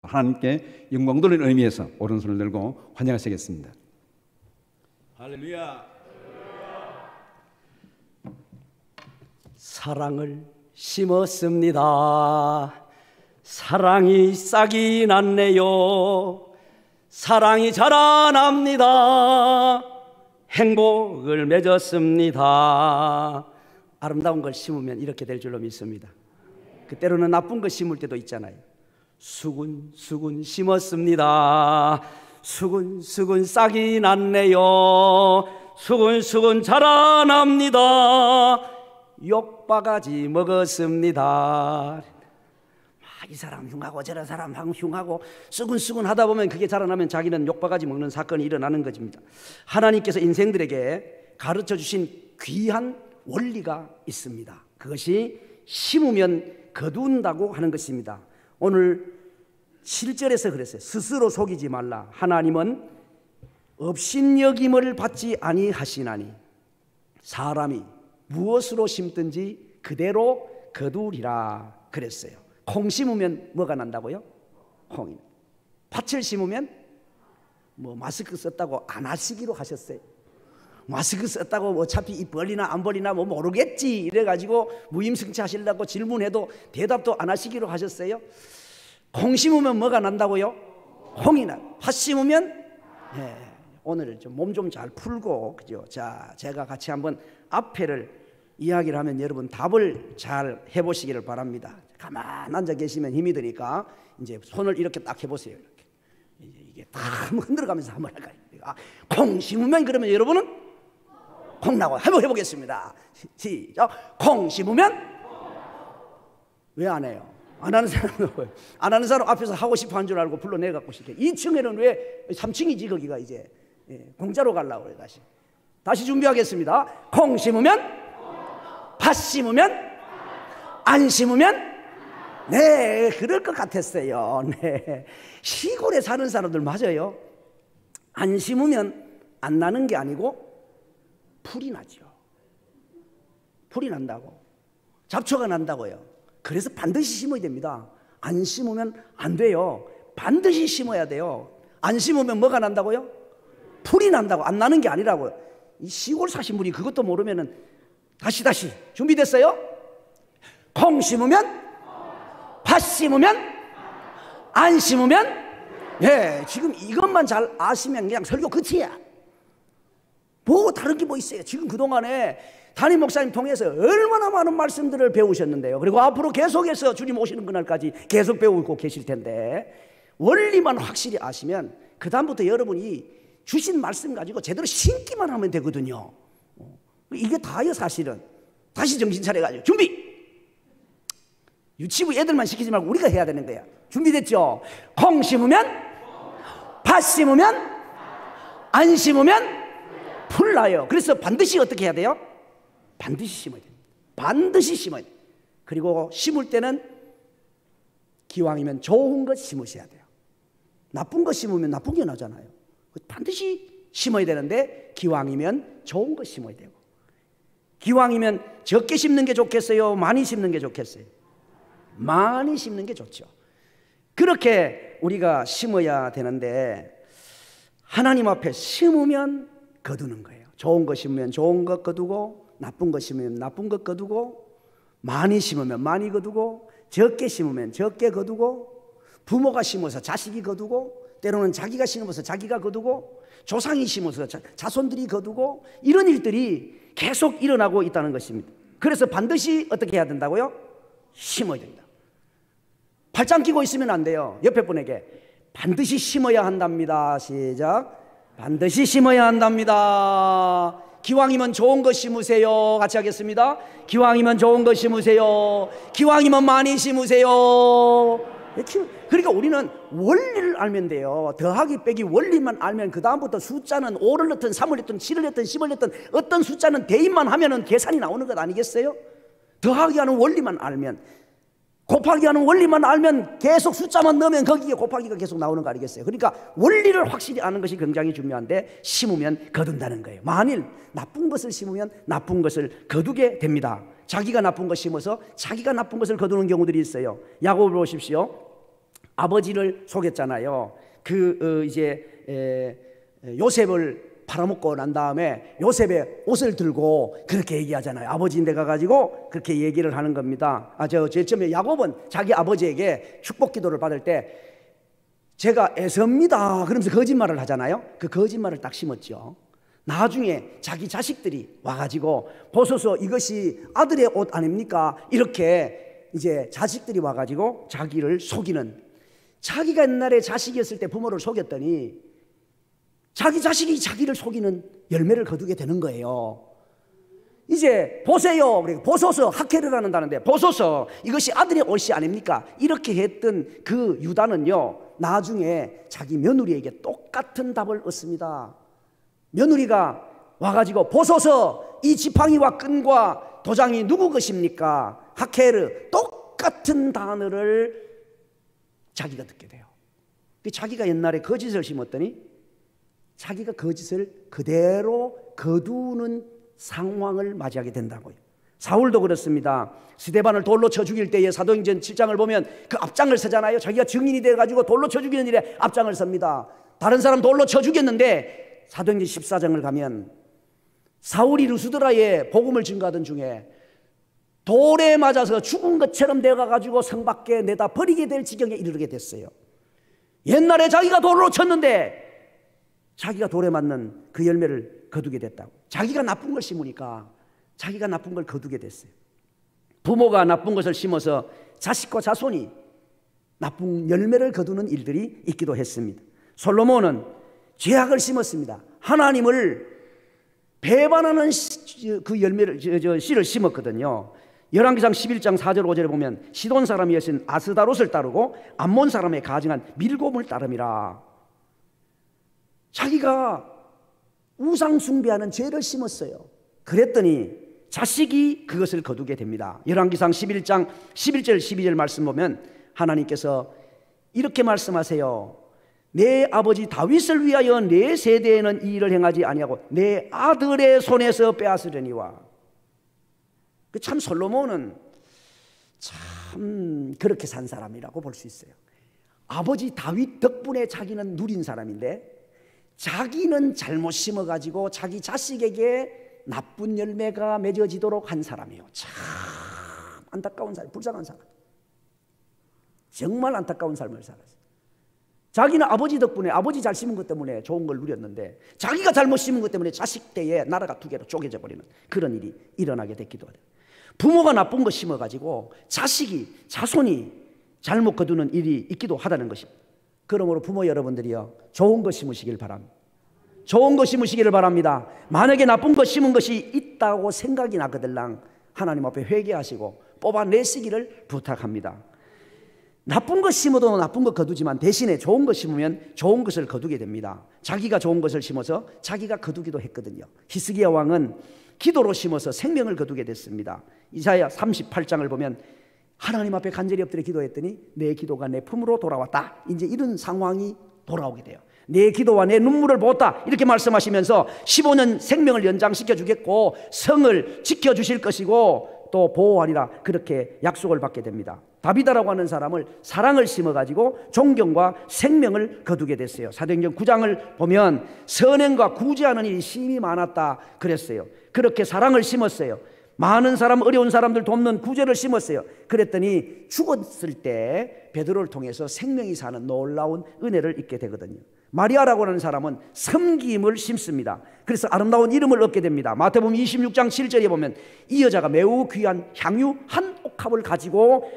하나님께 영광 돌리는 의미에서 오른손을 들고 환영하시겠습니다. 할렐루야. 사랑을 심었습니다. 사랑이 싹이 났네요. 사랑이 자라납니다. 행복을 맺었습니다. 아름다운 걸 심으면 이렇게 될 줄로 믿습니다. 때로는 나쁜 거 심을 때도 있잖아요. 수군수군 심었습니다. 수군수군 싹이 났네요. 수군수군 자라납니다. 욕바가지 먹었습니다. 이 사람 흉하고 저런 사람 흉하고 수군수군 하다 보면 그게 자라나면 자기는 욕바가지 먹는 사건이 일어나는 것입니다. 하나님께서 인생들에게 가르쳐 주신 귀한 원리가 있습니다. 그것이 심으면 거둔다고 하는 것입니다. 오늘 7절에서 그랬어요. 스스로 속이지 말라. 하나님은 업신여김을 받지 아니하시나니 사람이 무엇으로 심든지 그대로 거두리라 그랬어요. 콩 심으면 뭐가 난다고요? 콩이. 팥을 심으면 마스크 썼다고 안 하시기로 하셨어요. 마스크 썼다고 어차피 입 벌리나 안 벌리나 모르겠지 이래가지고 무임승차 하시려고 질문해도 대답도 안 하시기로 하셨어요. 콩 심으면 뭐가 난다고요? 콩이 나. 팥 심으면 오늘 좀 몸 좀 잘 풀고 그죠? 자, 제가 같이 한번 앞에를 이야기를 하면 여러분 답을 잘 해보시기를 바랍니다. 가만 앉아 계시면 힘이 드니까 이제 손을 이렇게 딱 해보세요. 이렇게 이게 다 흔들어가면서 한번 할까요? 콩 심으면 그러면 여러분은 콩 나고 한번 해보겠습니다. 시작. 콩 심으면 왜 안 해요? 안 하는 사람은 안 하는 사람 앞에서 하고 싶어 한 줄 알고 불러내갖고 시켜. 2층에는 왜 3층이지 거기가 이제 공짜로 가려고 그래. 다시 준비하겠습니다. 콩 심으면 팥 심으면 안 심으면 네 그럴 것 같았어요. 네 시골에 사는 사람들 맞아요. 안 심으면 안 나는 게 아니고 풀이 나죠. 풀이 난다고 잡초가 난다고요. 그래서 반드시 심어야 됩니다. 안 심으면 안 돼요. 반드시 심어야 돼요. 안 심으면 뭐가 난다고요? 풀이 난다고. 안 나는 게 아니라고요. 이 시골 사신 분이 그것도 모르면은 다시 준비됐어요? 콩 심으면 팥 심으면 안 심으면 지금 이것만 잘 아시면 그냥 설교 끝이야. 다른 게 뭐 있어요? 지금 그동안에 담임 목사님 통해서 얼마나 많은 말씀들을 배우셨는데요. 그리고 앞으로 계속해서 주님 오시는 그날까지 계속 배우고 계실 텐데 원리만 확실히 아시면 그 다음부터 여러분이 주신 말씀 가지고 제대로 신기만 하면 되거든요. 이게 다예요 사실은. 다시 정신 차려가지고 준비. 유치부 애들만 시키지 말고 우리가 해야 되는 거야. 준비됐죠? 콩 심으면 팥 심으면 안 심으면 풀 나요. 그래서 반드시 어떻게 해야 돼요? 반드시 심어야 돼요. 반드시 심어야 돼요. 그리고 심을 때는 기왕이면 좋은 것 심으셔야 돼요. 나쁜 것 심으면 나쁜 게 나잖아요. 반드시 심어야 되는데 기왕이면 좋은 것 심어야 되고, 기왕이면 적게 심는 게 좋겠어요? 많이 심는 게 좋겠어요? 많이 심는 게 좋죠. 그렇게 우리가 심어야 되는데 하나님 앞에 심으면 거두는 거예요. 좋은 거 심으면 좋은 것 거두고, 나쁜 거 심으면 나쁜 것 거두고, 많이 심으면 많이 거두고, 적게 심으면 적게 거두고, 부모가 심어서 자식이 거두고, 때로는 자기가 심어서 자기가 거두고, 조상이 심어서 자손들이 거두고, 이런 일들이 계속 일어나고 있다는 것입니다. 그래서 반드시 어떻게 해야 된다고요? 심어야 된다. 팔짱 끼고 있으면 안 돼요. 옆에 분에게 반드시 심어야 한답니다. 시작. 반드시 심어야 한답니다. 기왕이면 좋은 거 심으세요. 같이 하겠습니다. 기왕이면 좋은 거 심으세요. 기왕이면 많이 심으세요. 그러니까 우리는 원리를 알면 돼요. 더하기 빼기 원리만 알면 그 다음부터 숫자는 5를 넣든 3을 넣든 7을 넣든 10을 넣든 어떤 숫자는 대입만 하면은 계산이 나오는 것 아니겠어요? 더하기 하는 원리만 알면, 곱하기 하는 원리만 알면 계속 숫자만 넣으면 거기에 곱하기가 계속 나오는 거 아니겠어요? 그러니까 원리를 확실히 아는 것이 굉장히 중요한데, 심으면 거둔다는 거예요. 만일 나쁜 것을 심으면 나쁜 것을 거두게 됩니다. 자기가 나쁜 것 심어서 자기가 나쁜 것을 거두는 경우들이 있어요. 야고보를 보십시오. 아버지를 속였잖아요. 요셉을 팔아먹고 난 다음에 요셉의 옷을 들고 그렇게 얘기하잖아요. 아버지인데 가가지고 그렇게 얘기를 하는 겁니다. 제일 처음에 야곱은 자기 아버지에게 축복 기도를 받을 때 제가 에서입니다 그러면서 거짓말을 하잖아요. 그 거짓말을 딱 심었죠. 나중에 자기 자식들이 와가지고 보소서 이것이 아들의 옷 아닙니까? 이렇게 이제 자식들이 와가지고 자기를 속이는, 자기가 옛날에 자식이었을 때 부모를 속였더니 자기 자식이 자기를 속이는 열매를 거두게 되는 거예요. 이제 보세요, 보소서, 학회를 한다는데 보소서 이것이 아들의 옷이 아닙니까? 이렇게 했던 그 유다는요, 나중에 자기 며느리에게 똑같은 답을 얻습니다. 며느리가 와가지고 보소서 이 지팡이와 끈과 도장이 누구 것입니까? 하케르, 똑같은 단어를 자기가 듣게 돼요. 자기가 옛날에 거짓을 심었더니 자기가 거짓을 그대로 거두는 상황을 맞이하게 된다고요. 사울도 그렇습니다. 스데반을 돌로 쳐 죽일 때에 사도행전 7장을 보면 그 앞장을 서잖아요. 자기가 증인이 돼가지고 돌로 쳐 죽이는 일에 앞장을 섭니다. 다른 사람 돌로 쳐 죽였는데 사도행전 14장을 가면 사울이 루스드라에 복음을 증거하던 중에 돌에 맞아서 죽은 것처럼 되어가지고 성 밖에 내다 버리게 될 지경에 이르게 됐어요. 옛날에 자기가 돌로 쳤는데 자기가 돌에 맞는 그 열매를 거두게 됐다고. 자기가 나쁜 걸 심으니까 자기가 나쁜 걸 거두게 됐어요. 부모가 나쁜 것을 심어서 자식과 자손이 나쁜 열매를 거두는 일들이 있기도 했습니다. 솔로몬은 죄악을 심었습니다. 하나님을 배반하는 그 열매를 씨를 심었거든요. 열왕기상 11장 4절 5절에 보면 시돈 사람이 여신 아스다롯을 따르고 암몬 사람의 가증한 밀곰을 따름이라. 자기가 우상 숭배하는 죄를 심었어요. 그랬더니 자식이 그것을 거두게 됩니다. 열왕기상 11장 11절 12절 말씀 보면 하나님께서 이렇게 말씀하세요. 내 아버지 다윗을 위하여 내 세대에는 이 일을 행하지 아니하고 내 아들의 손에서 빼앗으려니와. 참 솔로몬은 참 그렇게 산 사람이라고 볼 수 있어요. 아버지 다윗 덕분에 자기는 누린 사람인데 자기는 잘못 심어가지고 자기 자식에게 나쁜 열매가 맺어지도록 한 사람이에요. 참 안타까운 사람, 불쌍한 사람. 정말 안타까운 삶을 살았어요. 자기는 아버지 덕분에, 아버지 잘 심은 것 때문에 좋은 걸 누렸는데 자기가 잘못 심은 것 때문에 자식 때에 나라가 두 개로 쪼개져 버리는 그런 일이 일어나게 됐기도 하죠. 부모가 나쁜 거 심어가지고 자식이, 자손이 잘못 거두는 일이 있기도 하다는 것입니다. 그러므로 부모 여러분들이요, 좋은 거 심으시길 바랍니다. 좋은 거 심으시기를 바랍니다. 만약에 나쁜 거 심은 것이 있다고 생각이 나거들랑 하나님 앞에 회개하시고 뽑아내시기를 부탁합니다. 나쁜 거 심어도 나쁜 거 거두지만 대신에 좋은 거 심으면 좋은 것을 거두게 됩니다. 자기가 좋은 것을 심어서 자기가 거두기도 했거든요. 히스기야 왕은 기도로 심어서 생명을 거두게 됐습니다. 이사야 38장을 보면 하나님 앞에 간절히 엎드려 기도했더니 내 기도가 내 품으로 돌아왔다. 이제 이런 상황이 돌아오게 돼요. 내 기도와 내 눈물을 보았다. 이렇게 말씀하시면서 15년 생명을 연장시켜 주겠고 성을 지켜주실 것이고 또 보호하리라. 그렇게 약속을 받게 됩니다. 다비다라고 하는 사람을 사랑을 심어가지고 존경과 생명을 거두게 됐어요. 사도행전 9장을 보면 선행과 구제하는 일이 심히 많았다 그랬어요. 그렇게 사랑을 심었어요. 많은 사람, 어려운 사람들 돕는 구제를 심었어요. 그랬더니 죽었을 때 베드로를 통해서 생명이 사는 놀라운 은혜를 잊게 되거든요. 마리아라고 하는 사람은 섬김을 심습니다. 그래서 아름다운 이름을 얻게 됩니다. 마태복음 26장 7절에 보면 이 여자가 매우 귀한 향유 한 옥합을 가지고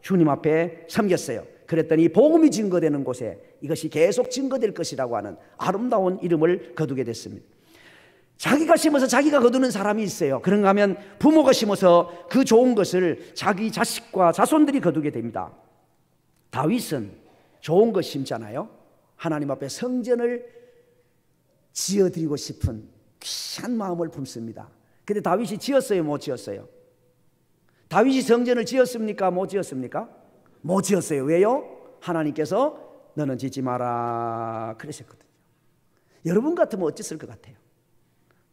주님 앞에 섬겼어요. 그랬더니 복음이 증거되는 곳에 이것이 계속 증거될 것이라고 하는 아름다운 이름을 거두게 됐습니다. 자기가 심어서 자기가 거두는 사람이 있어요. 그런가 하면 부모가 심어서 그 좋은 것을 자기 자식과 자손들이 거두게 됩니다. 다윗은 좋은 것 심잖아요. 하나님 앞에 성전을 지어드리고 싶은 귀한 마음을 품습니다. 근데 다윗이 지었어요, 못 지었어요? 다윗이 성전을 지었습니까, 못 지었습니까? 못 지었어요. 왜요? 하나님께서 너는 짓지 마라 그러셨거든요. 여러분 같으면 어땠을 것 같아요?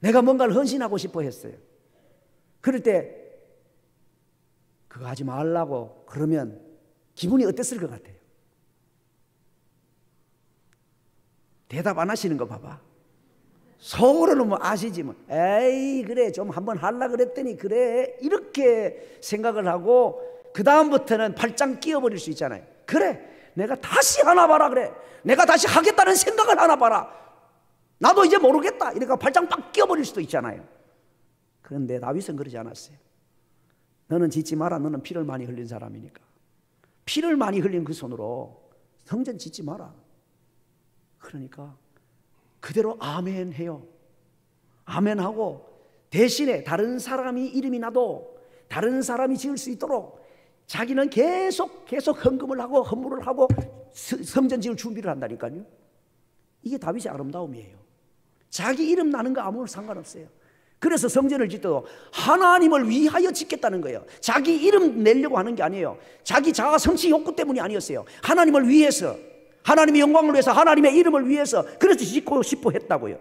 내가 뭔가를 헌신하고 싶어 했어요. 그럴 때 그거 하지 말라고 그러면 기분이 어땠을 것 같아요? 대답 안 하시는 거 봐봐. 속으로는 뭐 아시지 뭐. 에이 그래 좀 한번 하려 그랬더니 그래 이렇게 생각을 하고 그 다음부터는 팔짱 끼워버릴 수 있잖아요. 그래 내가 다시 하나 봐라. 그래 내가 다시 하겠다는 생각을 하나 봐라. 나도 이제 모르겠다. 이러니까 팔짱 딱 끼워버릴 수도 있잖아요. 그런데 다윗은 그러지 않았어요. 너는 짓지 마라. 너는 피를 많이 흘린 사람이니까. 피를 많이 흘린 그 손으로 성전 짓지 마라. 그러니까 그대로 아멘 해요. 아멘 하고 대신에 다른 사람이 이름이 나도 다른 사람이 지을 수 있도록 자기는 계속 헌금을 하고 헌물을 하고 성전 지을 준비를 한다니까요. 이게 다윗의 아름다움이에요. 자기 이름 나는 거 아무런 상관없어요. 그래서 성전을 짓도 하나님을 위하여 짓겠다는 거예요. 자기 이름 내려고 하는 게 아니에요. 자기 자아 성취 욕구 때문이 아니었어요. 하나님을 위해서, 하나님의 영광을 위해서, 하나님의 이름을 위해서 그래서 짓고 싶어 했다고요.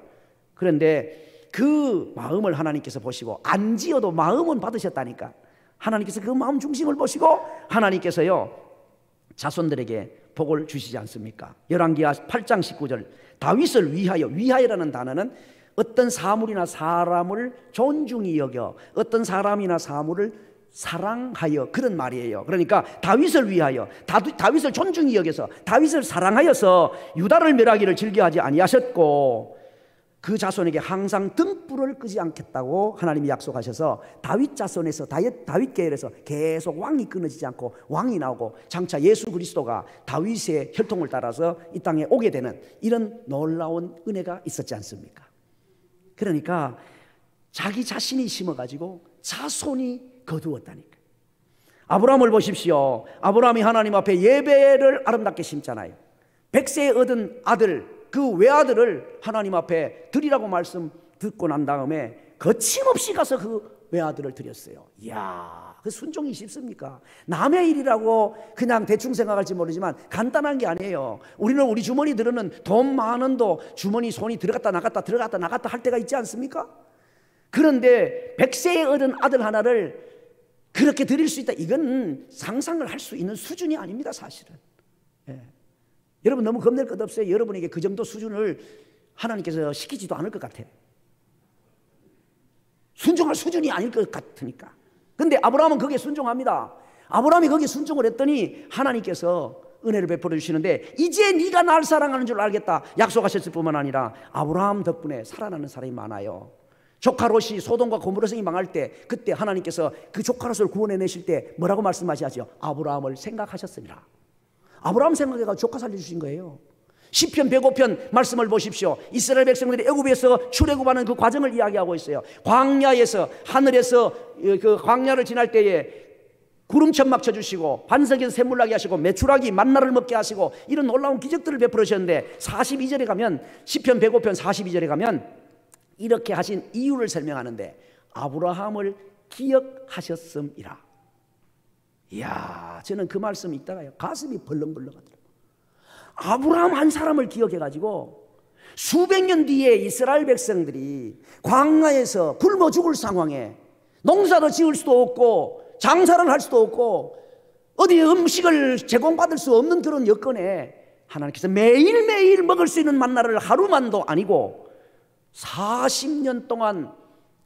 그런데 그 마음을 하나님께서 보시고 안 지어도 마음은 받으셨다니까. 하나님께서 그 마음 중심을 보시고 하나님께서요 자손들에게 복을 주시지 않습니까? 열왕기하 8장 19절 다윗을 위하여, 위하여라는 단어는 어떤 사물이나 사람을 존중히 여겨 어떤 사람이나 사물을 사랑하여 그런 말이에요. 그러니까 다윗을 위하여, 다윗을 존중히 여겨서 다윗을 사랑하여서 유다를 멸하기를 즐겨하지 아니하셨고 그 자손에게 항상 등불을 끄지 않겠다고 하나님이 약속하셔서 다윗 자손에서 다윗 계열에서 계속 왕이 끊어지지 않고 왕이 나오고 장차 예수 그리스도가 다윗의 혈통을 따라서 이 땅에 오게 되는 이런 놀라운 은혜가 있었지 않습니까? 그러니까 자기 자신이 심어가지고 자손이 거두었다니까. 아브라함을 보십시오. 아브라함이 하나님 앞에 예배를 아름답게 심잖아요. 100세에 얻은 아들 그 외아들을 하나님 앞에 드리라고 말씀 듣고 난 다음에 거침없이 가서 그 외아들을 드렸어요. 이야, 그 순종이 쉽습니까? 남의 일이라고 그냥 대충 생각할지 모르지만 간단한 게 아니에요. 우리는 우리 주머니들은 돈 많은 도 주머니 손이 들어갔다 나갔다 할 때가 있지 않습니까? 그런데 100세에 얻은 아들 하나를 그렇게 드릴 수 있다. 이건 상상을 할 수 있는 수준이 아닙니다, 사실은. 예. 여러분 너무 겁낼 것 없어요. 여러분에게 그 정도 수준을 하나님께서 시키지도 않을 것 같아요. 순종할 수준이 아닐 것 같으니까. 근데 아브라함은 거기에 순종합니다. 아브라함이 거기에 순종을 했더니 하나님께서 은혜를 베풀어 주시는데 이제 네가 날 사랑하는 줄 알겠다 약속하셨을 뿐만 아니라 아브라함 덕분에 살아나는 사람이 많아요. 조카 롯이 소돔과 고모라 성이 망할 때 그때 하나님께서 그 조카 롯을 구원해내실 때 뭐라고 말씀하시죠? 아브라함을 생각하셨습니다. 아브라함 생각해가 조카 살려주신 거예요. 시편 105편 말씀을 보십시오. 이스라엘 백성들이 애굽에서 출애굽하는 그 과정을 이야기하고 있어요. 광야에서 하늘에서 그 광야를 지날 때에 구름 천막 쳐주시고 반석에서 샘물 나게 하시고 메추라기 만나를 먹게 하시고 이런 놀라운 기적들을 베풀어 주셨는데 42절에 가면 시편 105편 42절에 가면 이렇게 하신 이유를 설명하는데 아브라함을 기억하셨음이라. 이야, 저는 그 말씀 읽다가요 가슴이 벌렁벌렁 하더라고요. 아브라함 한 사람을 기억해가지고 수백 년 뒤에 이스라엘 백성들이 광야에서 굶어 죽을 상황에 농사도 지을 수도 없고 장사를 할 수도 없고 어디 음식을 제공받을 수 없는 그런 여건에 하나님께서 매일매일 먹을 수 있는 만나를 하루만도 아니고 40년 동안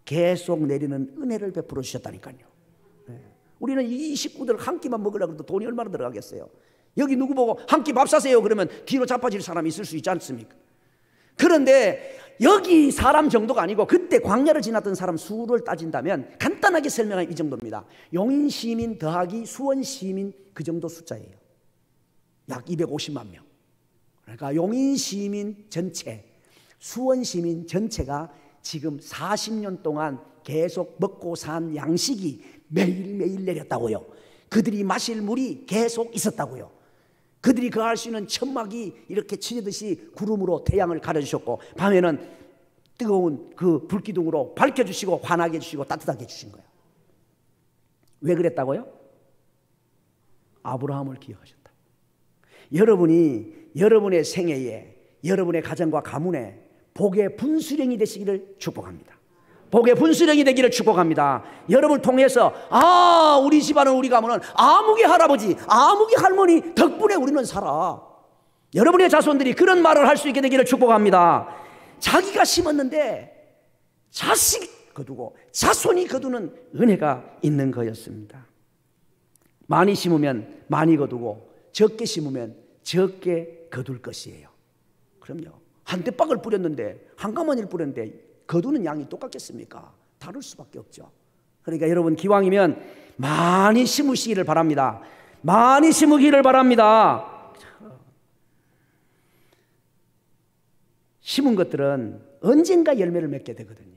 계속 내리는 은혜를 베풀어 주셨다니까요. 우리는 이 식구들 한 끼만 먹으려고 해도 돈이 얼마나 들어가겠어요. 여기 누구 보고 한 끼 밥 사세요 그러면 뒤로 자빠질 사람이 있을 수 있지 않습니까? 그런데 여기 사람 정도가 아니고 그때 광야를 지났던 사람 수를 따진다면 간단하게 설명하면 이 정도입니다. 용인 시민 더하기 수원 시민 그 정도 숫자예요. 약 250만 명. 그러니까 용인 시민 전체, 수원 시민 전체가 지금 40년 동안 계속 먹고 산 양식이 매일매일 내렸다고요. 그들이 마실 물이 계속 있었다고요. 그들이 거할 수 있는 천막이 이렇게 치듯이 구름으로 태양을 가려주셨고 밤에는 뜨거운 그 불기둥으로 밝혀주시고 환하게 해주시고 따뜻하게 해주신 거예요. 왜 그랬다고요? 아브라함을 기억하셨다. 여러분이 여러분의 생애에 여러분의 가정과 가문에 복의 분수령이 되시기를 축복합니다. 복의 분수령이 되기를 축복합니다. 여러분을 통해서 우리 집안은 우리 가문은 아무개 할아버지 아무개 할머니 덕분에 우리는 살아. 여러분의 자손들이 그런 말을 할 수 있게 되기를 축복합니다. 자기가 심었는데 자식 거두고 자손이 거두는 은혜가 있는 거였습니다. 많이 심으면 많이 거두고 적게 심으면 적게 거둘 것이에요. 그럼요. 한 대박을 뿌렸는데 한 가마니를 뿌렸는데 거두는 양이 똑같겠습니까? 다를 수밖에 없죠. 그러니까 여러분 기왕이면 많이 심으시기를 바랍니다. 많이 심으기를 바랍니다. 심은 것들은 언젠가 열매를 맺게 되거든요.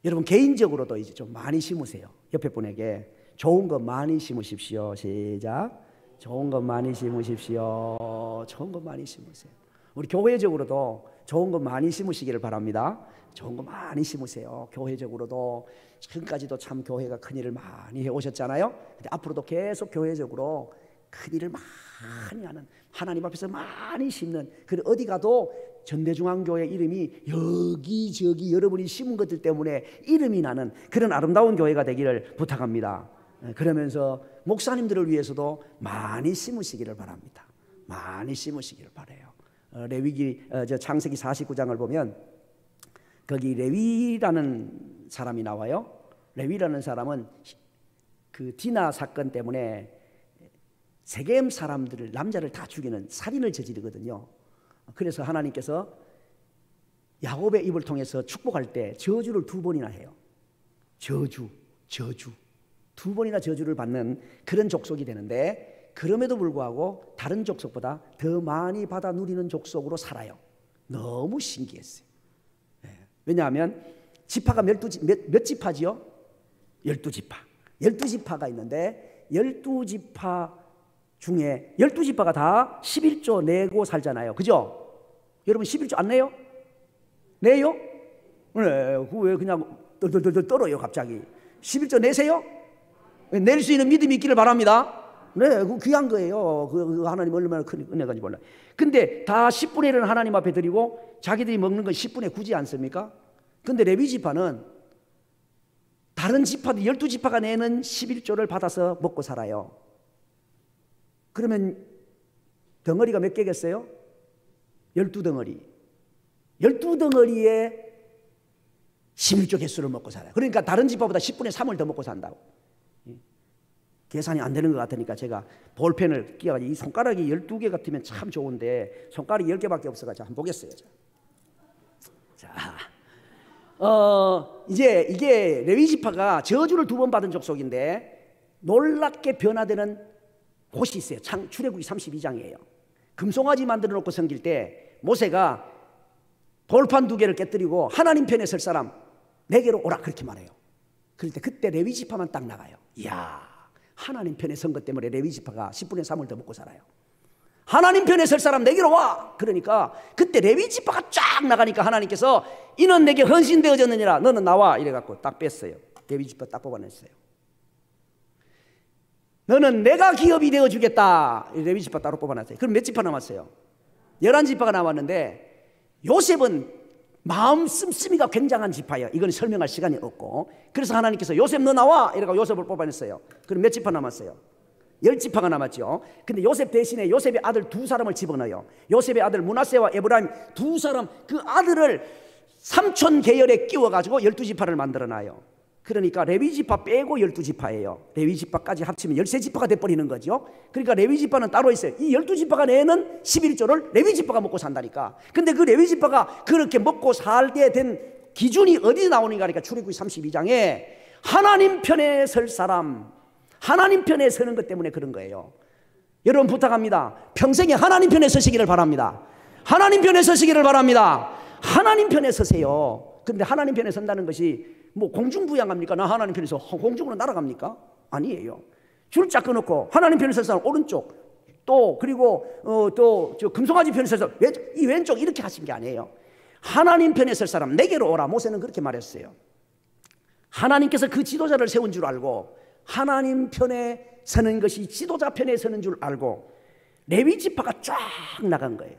여러분 개인적으로도 이제 좀 많이 심으세요. 옆에 분에게 좋은 것 많이 심으십시오. 시작. 좋은 것 많이 심으십시오. 좋은 것 많이 심으세요. 우리 교회적으로도 좋은 것 많이 심으시기를 바랍니다. 좋은 거 많이 심으세요. 교회적으로도 지금까지도 참 교회가 큰일을 많이 해오셨잖아요. 근데 앞으로도 계속 교회적으로 큰일을 많이 하는, 하나님 앞에서 많이 심는, 그리고 어디 가도 전대중앙교회 이름이 여기저기 여러분이 심은 것들 때문에 이름이 나는 그런 아름다운 교회가 되기를 부탁합니다. 그러면서 목사님들을 위해서도 많이 심으시기를 바랍니다. 많이 심으시기를 바라요. 레위기 창세기 49장을 보면 거기 레위라는 사람이 나와요. 레위라는 사람은 그 디나 사건 때문에 세겜 사람들을, 남자를 다 죽이는 살인을 저지르거든요. 그래서 하나님께서 야곱의 입을 통해서 축복할 때 저주를 2번이나 해요. 저주 2번이나 저주를 받는 그런 족속이 되는데, 그럼에도 불구하고 다른 족속보다 더 많이 받아 누리는 족속으로 살아요. 너무 신기했어요. 왜냐하면 지파가 몇 지파지요? 12지파. 12지파가 있는데 12지파 중에 12지파가 다 11조 내고 살잖아요. 그죠? 여러분 11조 안 내요? 내요? 네. 왜 그냥 덜덜덜 떨어요 갑자기. 11조 내세요? 낼 수 있는 믿음이 있기를 바랍니다. 네, 그 귀한 거예요. 그 하나님 얼마나 큰 은혜가인지 몰라요. 근데 다 10분의 1은 하나님 앞에 드리고 자기들이 먹는 건 10분의 9지 않습니까? 근데 레위 지파는 다른 지파들 12지파가 내는 11조를 받아서 먹고 살아요. 그러면 덩어리가 몇 개겠어요? 12덩어리. 12덩어리에 11조 개수를 먹고 살아요. 그러니까 다른 지파보다 10분의 3을 더 먹고 산다고. 계산이 안 되는 것 같으니까 제가 볼펜을 끼워가지고, 이 손가락이 12개 같으면 참 좋은데 손가락이 10개밖에 없어가지고 한번 보겠어요. 자, 이제 이게 레위 지파가 저주를 2번 받은 족속인데 놀랍게 변화되는 곳이 있어요. 출애굽기 32장이에요. 금송아지 만들어 놓고 섬길 때 모세가 돌판 2개를 깨뜨리고 하나님 편에 설 사람 4개로 오라 그렇게 말해요. 그럴 때 그때 레위 지파만 딱 나가요. 이야, 하나님 편에 선 것 때문에 레위 지파가 10분의 3을 더 먹고 살아요. 하나님 편에 설 사람 내게로 와. 그러니까 그때 레위 지파가 쫙 나가니까 하나님께서 이는 내게 헌신되어졌느니라, 너는 나와 이래갖고 딱 뺐어요. 레위 지파 딱 뽑아냈어요. 너는 내가 기업이 되어주겠다. 레위 지파 따로 뽑아놨어요. 그럼 몇 지파 남았어요? 11지파가 남았는데 요셉은 마음 씀씀이가 굉장한 지파예요. 이건 설명할 시간이 없고, 그래서 하나님께서 요셉 너 나와 이래가 요셉을 뽑아냈어요. 그럼 몇 지파 남았어요? 10지파가 남았죠. 근데 요셉 대신에 요셉의 아들 2사람을 집어넣어요. 요셉의 아들 므낫세와 에브라임 2사람, 그 아들을 삼촌 계열에 끼워가지고 12지파를 만들어놔요. 그러니까 레위지파 빼고 12지파예요. 레위지파까지 합치면 13지파가 돼버리는 거죠. 그러니까 레위지파는 따로 있어요. 이 12지파가 내는 11조를 레위지파가 먹고 산다니까. 근데 그 레위지파가 그렇게 먹고 살게 된 기준이 어디 나오는가 하니까 출애굽기 32장에 하나님 편에 설 사람, 하나님 편에 서는 것 때문에 그런 거예요. 여러분 부탁합니다. 평생에 하나님 편에 서시기를 바랍니다. 하나님 편에 서시기를 바랍니다. 하나님 편에 서세요. 그런데 하나님 편에 선다는 것이 뭐 공중부양합니까? 나 하나님 편에서 공중으로 날아갑니까? 아니에요. 줄 쫙 끊어놓고 하나님 편에 설 사람 오른쪽, 또 그리고 또 저 금송아지 편에 설 사람 이 왼쪽 이렇게 하신 게 아니에요. 하나님 편에 설 사람 내게로 오라. 모세는 그렇게 말했어요. 하나님께서 그 지도자를 세운 줄 알고 하나님 편에 서는 것이 지도자 편에 서는 줄 알고 레위 지파가 쫙 나간 거예요.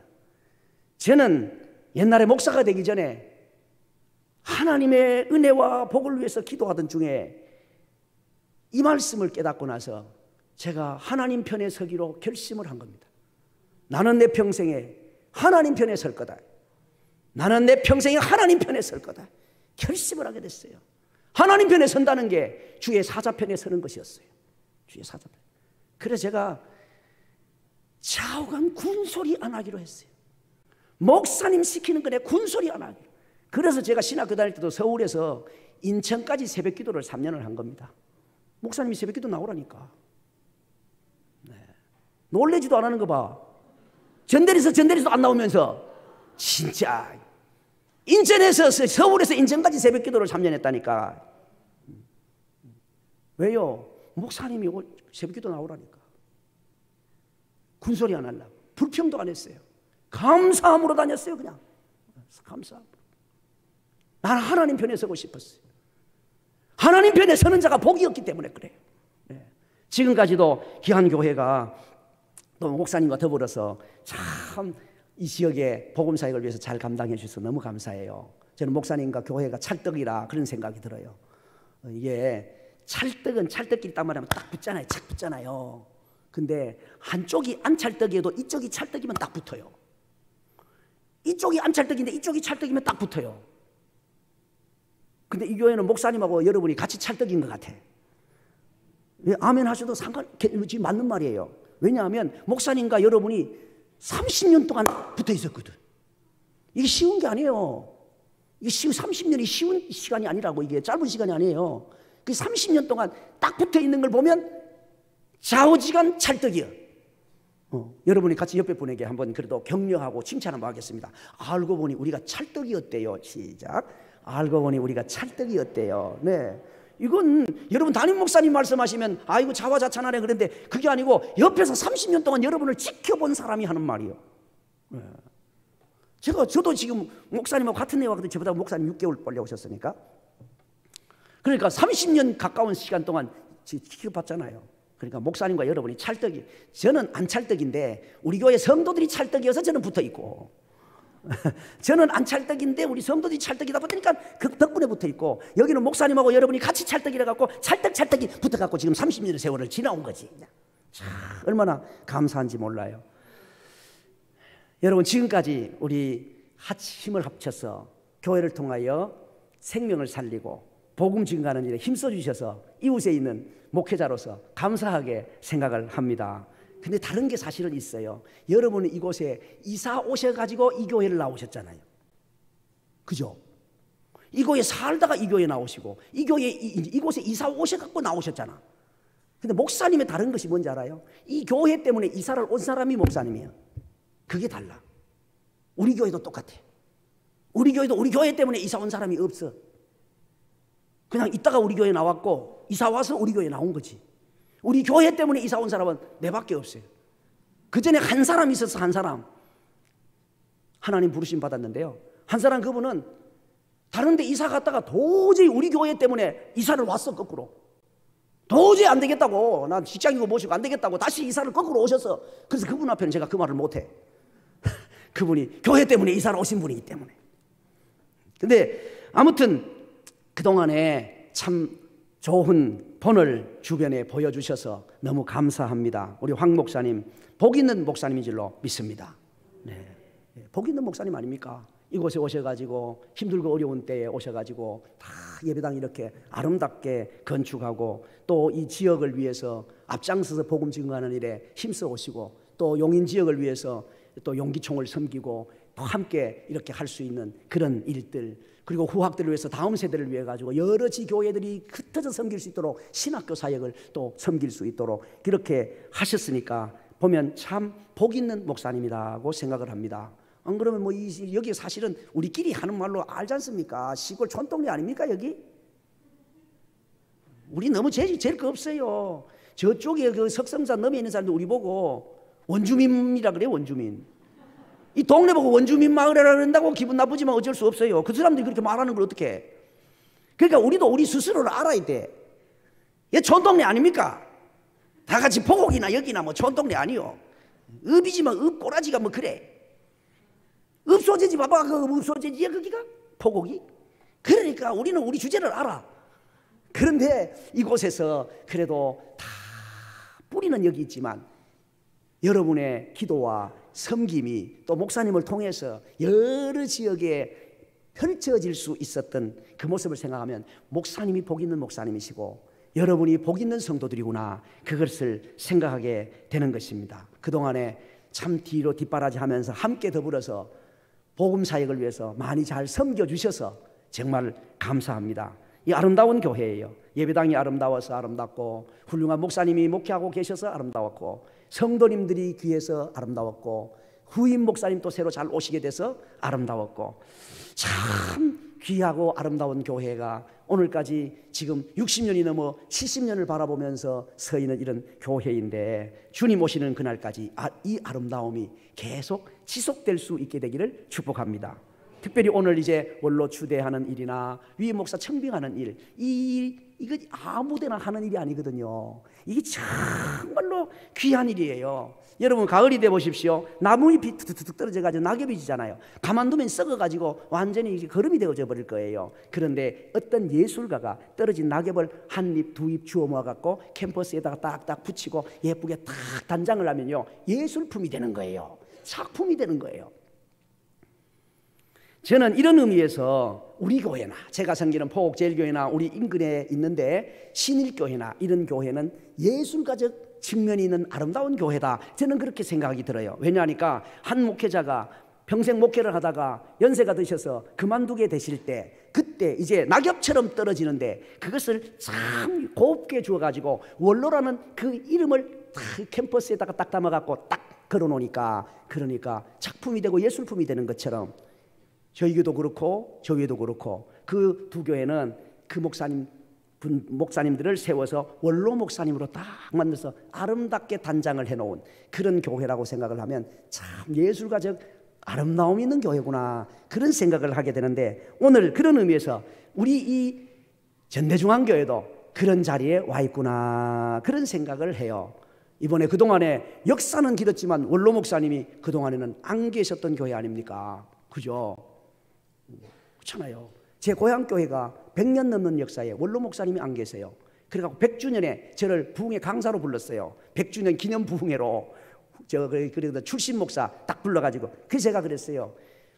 저는 옛날에 목사가 되기 전에 하나님의 은혜와 복을 위해서 기도하던 중에 이 말씀을 깨닫고 나서 제가 하나님 편에 서기로 결심을 한 겁니다. 나는 내 평생에 하나님 편에 설 거다. 나는 내 평생에 하나님 편에 설 거다. 결심을 하게 됐어요. 하나님 편에 선다는 게 주의 사자편에 서는 것이었어요. 주의 사자편. 그래서 제가 좌우간 군소리 안 하기로 했어요. 목사님 시키는 거에 군소리 안 하기로. 그래서 제가 신학교 다닐 때도 서울에서 인천까지 새벽 기도를 3년을 한 겁니다. 목사님이 새벽 기도 나오라니까. 네. 놀래지도 안 하는 거 봐. 전대리에서 안 나오면서 진짜 인천에서 서울에서 인천까지 새벽 기도를 3년 했다니까. 왜요? 목사님이 새벽 기도 나오라니까. 군소리 안 하려고. 불평도 안 했어요. 감사함으로 다녔어요. 그냥 감사함으로. 나는 하나님 편에 서고 싶었어요. 하나님 편에 서는 자가 복이었기 때문에 그래요. 네. 지금까지도 귀한 교회가 또 목사님과 더불어서 참 이 지역의 복음 사역을 위해서 잘 감당해 주셔서 너무 감사해요. 저는 목사님과 교회가 찰떡이라 그런 생각이 들어요. 이게 찰떡은 찰떡끼리 딱 말하면 딱 붙잖아요. 착 붙잖아요. 근데 한쪽이 안 찰떡이어도 이쪽이 찰떡이면 딱 붙어요. 이쪽이 안 찰떡인데 이쪽이 찰떡이면 딱 붙어요. 근데 이 교회는 목사님하고 여러분이 같이 찰떡인 것 같아. 아멘 하셔도 지금 맞는 말이에요. 왜냐하면 목사님과 여러분이 30년 동안 붙어 있었거든. 이게 쉬운 게 아니에요. 이게 30년이 쉬운 시간이 아니라고. 이게 짧은 시간이 아니에요. 그 30년 동안 딱 붙어 있는 걸 보면 좌우지간 찰떡이요. 여러분이 같이 옆에 분에게 한번 그래도 격려하고 칭찬 한번 하겠습니다. 알고 보니 우리가 찰떡이었대요. 시작. 알고 보니 우리가 찰떡이었대요. 네. 이건 여러분 담임 목사님 말씀하시면 아이고 자화자찬하네 그런데 그게 아니고 옆에서 30년 동안 여러분을 지켜본 사람이 하는 말이에요. 네. 저도 지금 목사님하고 같은 애 왔거든요. 저보다 목사님 6개월 빨리 오셨으니까. 그러니까 30년 가까운 시간 동안 지켜봤잖아요. 그러니까 목사님과 여러분이 찰떡이, 저는 안 찰떡인데 우리 교회 성도들이 찰떡이어서 저는 붙어있고 저는 안 찰떡인데 우리 성도들이 찰떡이다 보니까 그 덕분에 붙어있고, 여기는 목사님하고 여러분이 같이 찰떡이라 갖고 찰떡이 붙어갖고 지금 30년의 세월을 지나온 거지. 참 얼마나 감사한지 몰라요. 여러분 지금까지 우리 힘을 합쳐서 교회를 통하여 생명을 살리고 복음 증가하는 일에 힘써 주셔서 이웃에 있는 목회자로서 감사하게 생각을 합니다. 근데 다른 게 사실은 있어요. 여러분은 이곳에 이사 오셔가지고 이 교회를 나오셨잖아요. 그죠? 이 교회 살다가 이 교회 나오시고 이곳에 이사 오셔갖고 나오셨잖아. 근데 목사님의 다른 것이 뭔지 알아요? 이 교회 때문에 이사를 온 사람이 목사님이에요. 그게 달라. 우리 교회도 똑같아. 우리 교회도 우리 교회 때문에 이사 온 사람이 없어. 그냥 있다가 우리 교회 나왔고 이사 와서 우리 교회 나온 거지. 우리 교회 때문에 이사 온 사람은 내밖에 없어요. 그 전에 한 사람 있어서 한 사람 하나님 부르심 받았는데요. 한 사람 그분은 다른 데 이사 갔다가 도저히 우리 교회 때문에 이사를 왔어. 거꾸로 도저히 안 되겠다고, 난 직장이고 모시고 안 되겠다고 다시 이사를 거꾸로 오셔서, 그래서 그분 앞에는 제가 그 말을 못해. 그분이 교회 때문에 이사를 오신 분이기 때문에. 근데 아무튼 그동안에 참 좋은 본을 주변에 보여주셔서 너무 감사합니다. 우리 황 목사님 복 있는 목사님인 줄로 믿습니다. 네. 복 있는 목사님 아닙니까? 이곳에 오셔가지고 힘들고 어려운 때에 오셔가지고 다 예배당 이렇게 아름답게 건축하고 또 이 지역을 위해서 앞장서서 복음 증거하는 일에 힘써 오시고, 또 용인 지역을 위해서 또 용기총을 섬기고 또 함께 이렇게 할 수 있는 그런 일들, 그리고 후학들을 위해서 다음 세대를 위해 가지고 여러 지교회들이 흩어져 섬길 수 있도록 신학교 사역을 또 섬길 수 있도록 그렇게 하셨으니까 보면 참 복 있는 목사님이라고 생각을 합니다. 안 그러면 뭐 여기 사실은 우리끼리 하는 말로 알지 않습니까? 시골 촌동네 아닙니까 여기? 우리 너무 제일 거 없어요. 저쪽에 그 석성산 넘에 있는 사람들 우리 보고 원주민이라 그래요. 원주민. 이 동네 보고 원주민 마을이라 그런다고 기분 나쁘지만 어쩔 수 없어요. 그 사람들이 그렇게 말하는 걸 어떻게 해. 그러니까 우리도 우리 스스로를 알아야 돼. 얘 촌동네 아닙니까? 다 같이 포곡이나 여기나 뭐 촌동네 아니요. 읍이지만 읍 꼬라지가 뭐 그래. 읍소재지 봐봐. 그 읍소재지야 거기가? 포곡이? 그러니까 우리는 우리 주제를 알아. 그런데 이곳에서 그래도 다 뿌리는 여기 있지만 여러분의 기도와 섬김이 또 목사님을 통해서 여러 지역에 펼쳐질 수 있었던 그 모습을 생각하면 목사님이 복 있는 목사님이시고 여러분이 복 있는 성도들이구나, 그것을 생각하게 되는 것입니다. 그동안에 참 뒤로 뒷바라지 하면서 함께 더불어서 복음 사역을 위해서 많이 잘 섬겨주셔서 정말 감사합니다. 이 아름다운 교회예요. 예배당이 아름다워서 아름답고, 훌륭한 목사님이 목회하고 계셔서 아름다웠고, 성도님들이 귀해서 아름다웠고, 후임 목사님 또 새로 잘 오시게 돼서 아름다웠고, 참 귀하고 아름다운 교회가 오늘까지 지금 60년이 넘어 70년을 바라보면서 서 있는 이런 교회인데, 주님 오시는 그날까지 이 아름다움이 계속 지속될 수 있게 되기를 축복합니다. 특별히 오늘 이제 원로 추대하는 일이나 위임 목사 청빙하는 일, 이거 아무데나 하는 일이 아니거든요. 이게 정말로 귀한 일이에요. 여러분, 가을이 돼 보십시오. 나무잎이 툭툭툭 떨어져가지고 낙엽이 지잖아요. 가만두면 썩어가지고 완전히 거름이 되어져 버릴 거예요. 그런데 어떤 예술가가 떨어진 낙엽을 한 잎, 두 잎 주워 모아갖고 캠퍼스에다가 딱딱 붙이고 예쁘게 딱 단장을 하면요, 예술품이 되는 거예요. 작품이 되는 거예요. 저는 이런 의미에서 우리 교회나, 제가 섬기는 포곡제일교회나 우리 인근에 있는데 신일교회나 이런 교회는 예술가적 측면이 있는 아름다운 교회다, 저는 그렇게 생각이 들어요. 왜냐하니까 한 목회자가 평생 목회를 하다가 연세가 드셔서 그만두게 되실 때, 그때 이제 낙엽처럼 떨어지는데 그것을 참 곱게 주어가지고 원로라는 그 이름을 캠퍼스에다가 딱 담아갖고 딱 걸어놓으니까, 그러니까 작품이 되고 예술품이 되는 것처럼 저희 교도 그렇고 저 교회도 그렇고 그 두 교회는 그 목사님들을 세워서 원로 목사님으로 딱 만들어서 아름답게 단장을 해놓은 그런 교회라고 생각을 하면 참 예술가적 아름다움이 있는 교회구나, 그런 생각을 하게 되는데, 오늘 그런 의미에서 우리 이 전대중앙교회도 그런 자리에 와 있구나, 그런 생각을 해요. 이번에 그동안에 역사는 길었지만 원로 목사님이 그동안에는 안 계셨던 교회 아닙니까? 그죠? 그렇잖아요. 제 고향교회가 100년 넘는 역사에 원로 목사님이 안 계세요. 그래갖고 100주년에 저를 부흥회 강사로 불렀어요. 100주년 기념 부흥회로 그래도 출신 목사 딱 불러가지고, 그래서 제가 그랬어요.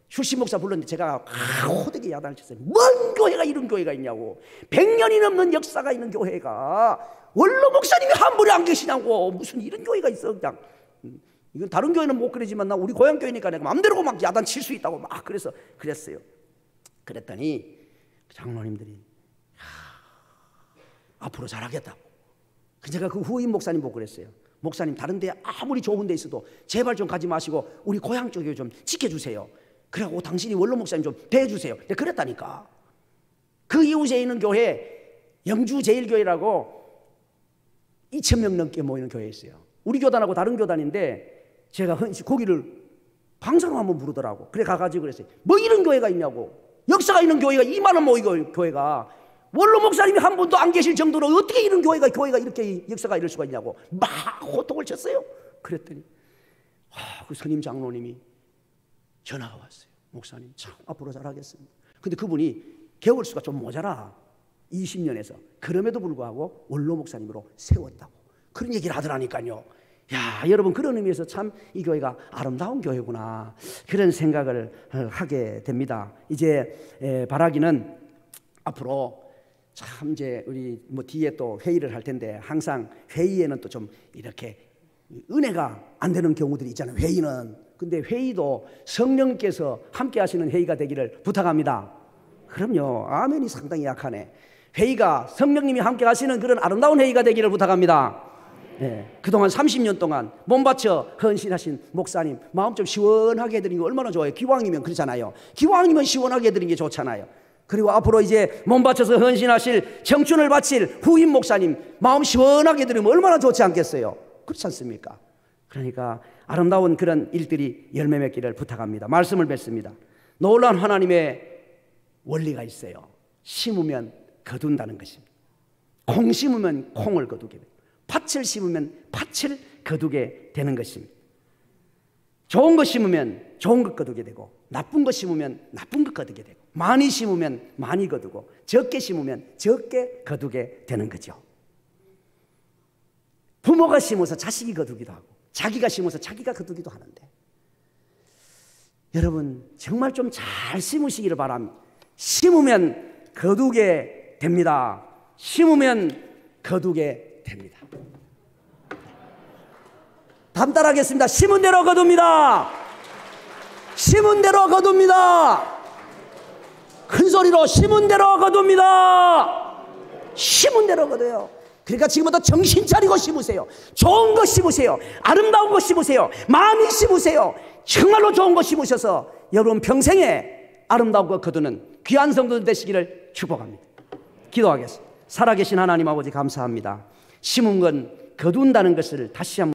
출신 목사 불렀는데 제가 호되게 야단을 쳤어요. 뭔 교회가 이런 교회가 있냐고, 100년이 넘는 역사가 있는 교회가 원로 목사님이 한 분이 안 계시냐고, 무슨 이런 교회가 있어. 그냥 이건 다른 교회는 못 그러지만 나 우리 고향 교회니까 내가 마음대로 막 야단 칠 수 있다고 막 그랬어요. 그랬더니 장로님들이 앞으로 잘하겠다고. 제가 그 후임 목사님 보고 그랬어요. 목사님, 다른 데 아무리 좋은 데 있어도 제발 좀 가지 마시고 우리 고향 쪽에 좀 지켜주세요. 그래갖고 당신이 원로 목사님 좀 대해주세요. 내가 그랬다니까. 그 이웃에 있는 교회, 영주제일교회라고 2,000명 넘게 모이는 교회 있어요. 우리 교단하고 다른 교단인데 제가 거기를 강사로 한번 부르더라고. 그래 가가지고 그랬어요. 뭐 이런 교회가 있냐고. 역사가 있는 교회가 2만원 모이고, 교회가 원로 목사님이 한 분도 안 계실 정도로 어떻게 이런 교회가 이렇게 역사가 이럴 수가 있냐고 막 호통을 쳤어요. 그랬더니 그 선임 장로님이 전화가 왔어요. 목사님 참 앞으로 잘하겠습니다. 근데 그분이 개월수가 좀 모자라, 20년에서. 그럼에도 불구하고 원로 목사님으로 세웠다고 그런 얘기를 하더라니까요. 야, 여러분, 그런 의미에서 참 이 교회가 아름다운 교회구나, 그런 생각을 하게 됩니다. 이제 바라기는 앞으로 참 이제 우리 뭐 뒤에 또 회의를 할 텐데, 항상 회의에는 또 좀 이렇게 은혜가 안 되는 경우들이 있잖아요. 회의는. 근데 회의도 성령께서 함께 하시는 회의가 되기를 부탁합니다. 그럼요. 아멘이 상당히 약하네. 회의가 성령님이 함께 하시는 그런 아름다운 회의가 되기를 부탁합니다. 네. 그동안 30년 동안 몸 바쳐 헌신하신 목사님 마음 좀 시원하게 해드리는 게 얼마나 좋아요. 기왕이면 그렇잖아요. 기왕이면 시원하게 해드리는 게 좋잖아요. 그리고 앞으로 이제 몸 바쳐서 헌신하실, 청춘을 바칠 후임 목사님 마음 시원하게 해드리면 얼마나 좋지 않겠어요. 그렇지 않습니까? 그러니까 아름다운 그런 일들이 열매 맺기를 부탁합니다. 말씀을 맺습니다. 놀라운 하나님의 원리가 있어요. 심으면 거둔다는 것입니다. 콩 심으면 콩을 거두게 됩니다. 팥을 심으면 팥을 거두게 되는 것입니다. 좋은 것 심으면 좋은 것 거두게 되고, 나쁜 것 심으면 나쁜 것 거두게 되고, 많이 심으면 많이 거두고, 적게 심으면 적게 거두게 되는 거죠. 부모가 심어서 자식이 거두기도 하고, 자기가 심어서 자기가 거두기도 하는데, 여러분 정말 좀 잘 심으시기를 바랍니다. 심으면 거두게 됩니다. 심으면 거두게 됩니다. 다음 따라하겠습니다. 심은 대로 거둡니다. 심은 대로 거둡니다. 큰 소리로 심은 대로 거둡니다. 심은 대로 거둬요. 그러니까 지금부터 정신 차리고 심으세요. 좋은 거 심으세요. 아름다운 거 심으세요. 마음이 심으세요. 정말로 좋은 거 심으셔서 여러분 평생에 아름다운 거 거두는 귀한 성도들 되시기를 축복합니다. 기도하겠습니다. 살아계신 하나님 아버지 감사합니다. 심은 건 거둔다는 것을 다시 한번